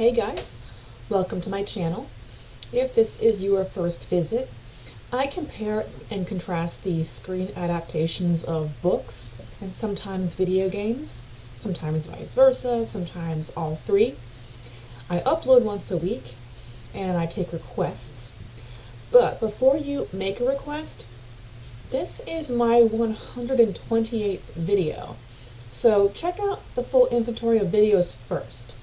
Hey guys, welcome to my channel. If this is your first visit, I compare and contrast the screen adaptations of books and sometimes video games, sometimes vice versa, sometimes all three. I upload once a week and I take requests. But before you make a request, this is my 128th video. So check out the full inventory of videos first.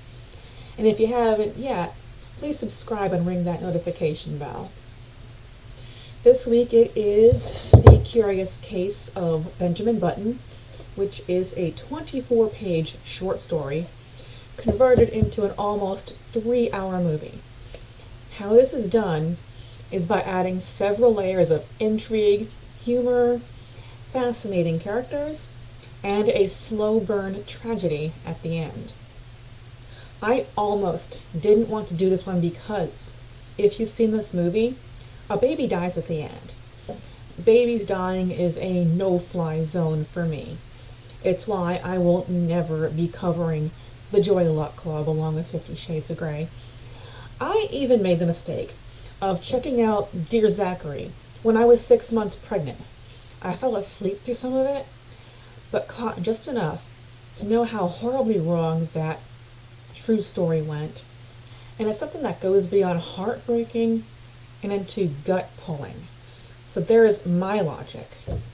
And if you haven't yet, please subscribe and ring that notification bell. This week it is The Curious Case of Benjamin Button, which is a 24-page short story converted into an almost 3-hour movie. How this is done is by adding several layers of intrigue, humor, fascinating characters, and a slow burn tragedy at the end. I almost didn't want to do this one because if you've seen this movie, a baby dies at the end. Babies dying is a no-fly zone for me. It's why I will never be covering The Joy Luck Club along with 50 Shades of Grey. I even made the mistake of checking out Dear Zachary when I was 6 months pregnant. I fell asleep through some of it, but caught just enough to know how horribly wrong that true story went. And it's something that goes beyond heartbreaking and into gut pulling. So there is my logic.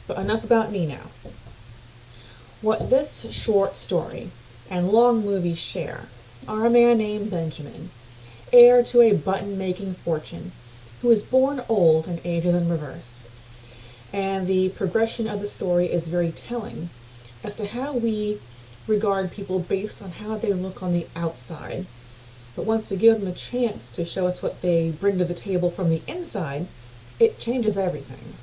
But enough about me now. What this short story and long movie share are a man named Benjamin, heir to a button-making fortune, who is born old and ages in reverse. And the progression of the story is very telling as to how we regard people based on how they look on the outside. But once we give them a chance to show us what they bring to the table from the inside, it changes everything.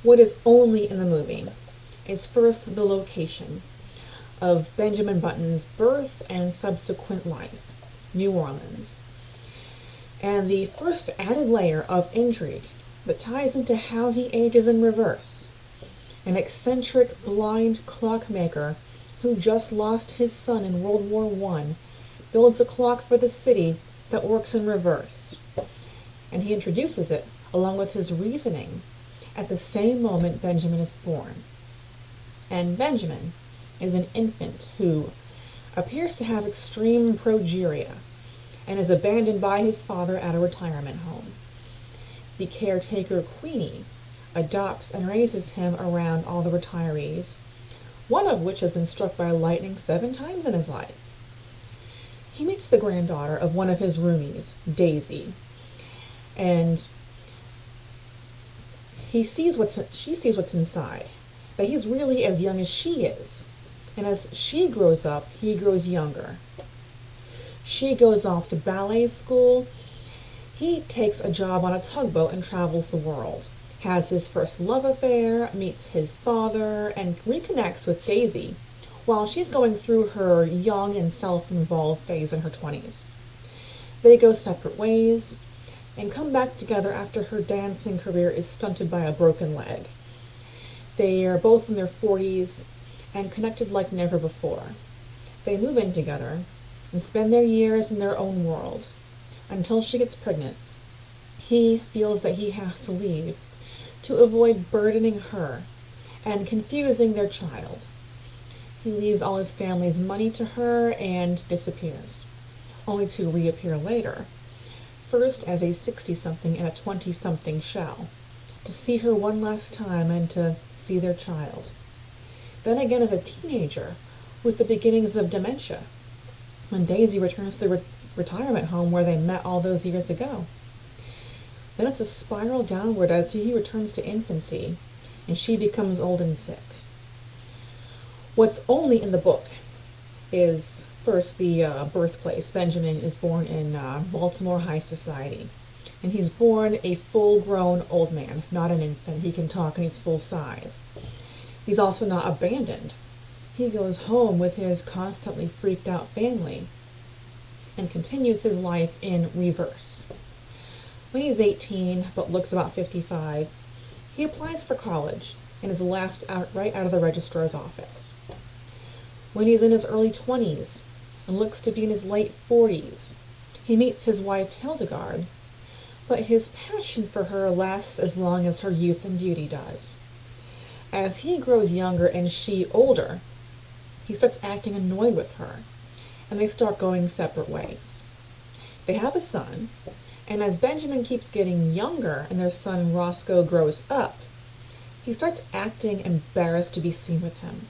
What is only in the movie is first the location of Benjamin Button's birth and subsequent life, New Orleans. And the first added layer of intrigue that ties into how he ages in reverse. An eccentric, blind clockmaker who just lost his son in World War I builds a clock for the city that works in reverse. And he introduces it, along with his reasoning, at the same moment Benjamin is born. And Benjamin is an infant who appears to have extreme progeria and is abandoned by his father at a retirement home. The caretaker, Queenie, adopts and raises him around all the retirees, one of which has been struck by lightning 7 times in his life. He meets the granddaughter of one of his roomies, Daisy, and she sees what's inside, that he's really as young as she is, and as she grows up, he grows younger. She goes off to ballet school. He takes a job on a tugboat and travels the world, has his first love affair, meets his father, and reconnects with Daisy while she's going through her young and self-involved phase in her 20s. They go separate ways and come back together after her dancing career is stunted by a broken leg. They are both in their 40s and connected like never before. They move in together and spend their years in their own world until she gets pregnant. He feels that he has to leave to avoid burdening her and confusing their child. He leaves all his family's money to her and disappears, only to reappear later, first as a 60-something in a 20-something shell, to see her one last time and to see their child. Then again as a teenager, with the beginnings of dementia, when Daisy returns to the retirement home where they met all those years ago. Then it's a spiral downward as he returns to infancy, and she becomes old and sick. What's only in the book is, first, the birthplace. Benjamin is born in Baltimore high society, and he's born a full-grown old man, not an infant. He can talk and he's full size. He's also not abandoned. He goes home with his constantly freaked-out family and continues his life in reverse. When he's 18, but looks about 55, he applies for college and is laughed out right out of the registrar's office. When he's in his early 20s, and looks to be in his late 40s. He meets his wife Hildegard, but his passion for her lasts as long as her youth and beauty does. As he grows younger and she older, he starts acting annoyed with her, and they start going separate ways. They have a son, and as Benjamin keeps getting younger and their son Roscoe grows up, he starts acting embarrassed to be seen with him.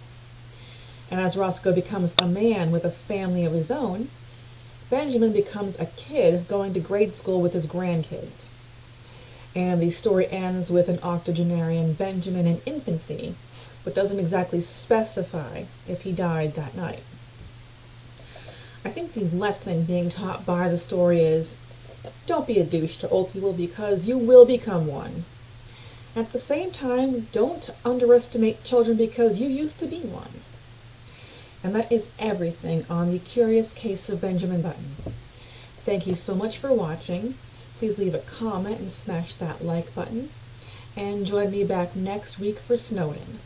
And as Roscoe becomes a man with a family of his own, Benjamin becomes a kid going to grade school with his grandkids. And the story ends with an octogenarian Benjamin in infancy, but doesn't exactly specify if he died that night. I think the lesson being taught by the story is, don't be a douche to old people because you will become one. At the same time, don't underestimate children because you used to be one. And that is everything on the Curious Case of Benjamin Button. Thank you so much for watching. Please leave a comment and smash that like button. And join me back next week for Snowden.